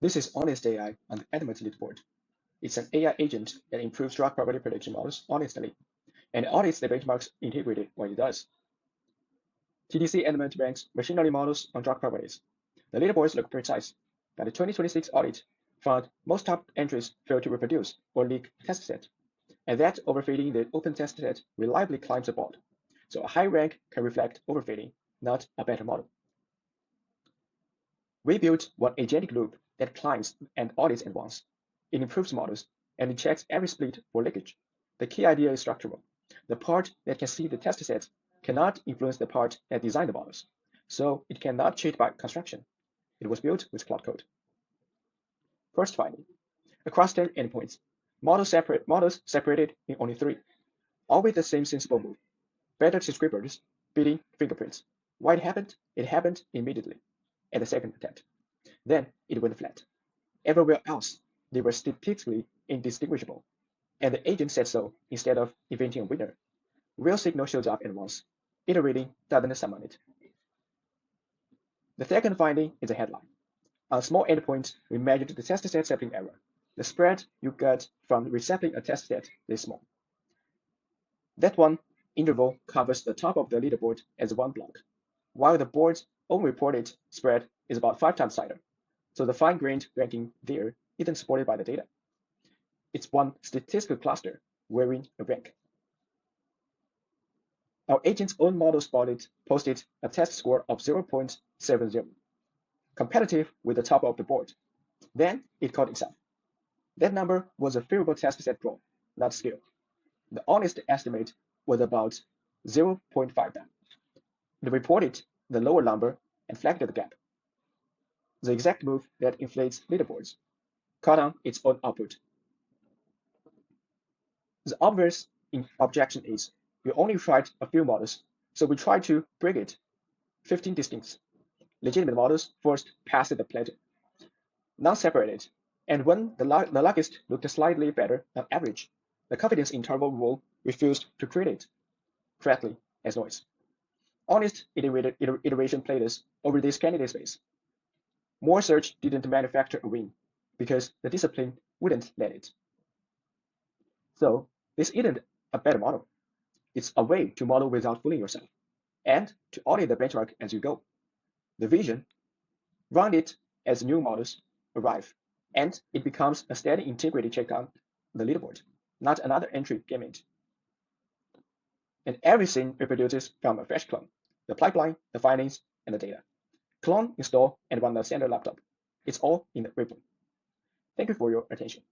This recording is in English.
This is Honest AI on the ADMET leaderboard. It's an AI agent that improves drug probability prediction models honestly and audits the benchmarks integrated when it does. TDC ADMET ranks machine learning models on drug probabilities. The leaderboards look precise, but the 2026 audit found most top entries fail to reproduce or leak test set, and that overfitting the open test set reliably climbs the board. So a high rank can reflect overfitting, not a better model. We built one agentic loop that climbs and audits at once. It improves models, and it checks every split for leakage. The key idea is structural. The part that can see the test sets cannot influence the part that designed the models, so it cannot cheat by construction. It was built with Claude Code. First finding: across 10 endpoints, models separated in only 3, all with the same sensible move. Better descriptors beating fingerprints. Why it happened? It happened immediately at the second attempt. Then it went flat. Everywhere else, they were statistically indistinguishable, and the agent said so instead of inventing a winner. Real signal shows up at once. Iterating doesn't summon it. The second finding is a headline. On a small endpoint, we measured the test set sampling error. The spread you get from resampling a test set is small. That one interval covers the top of the leaderboard as one block, while the board's own reported spread is about 5 times tighter. So the fine-grained ranking there isn't supported by the data. It's one statistical cluster wearing a rank. Our agent's own model posted a test score of 0.70, competitive with the top of the board. Then it caught itself. That number was a favorable test set draw, not skill. The honest estimate was about 0.5 down. It reported the lower number and flagged the gap. The exact move that inflates leaderboards, caught on its own output. The obvious objection is we only tried a few models, so we tried to break it. 15 distinct, legitimate models first passed the plateau, non-separated, and when the luckiest looked slightly better than average, the confidence interval rule refused to treat it correctly as noise. Honest iteration played us over this candidate space. More search didn't manufacture a win because the discipline wouldn't let it. So this isn't a better model. It's a way to model without fooling yourself and to audit the benchmark as you go. The vision: run it as new models arrive, and it becomes a steady integrated check on the leaderboard, not another entry gimmick. And everything reproduces from a fresh clone: the pipeline, the findings, and the data. Clone, install, and run the standard laptop. It's all in the repo. Thank you for your attention.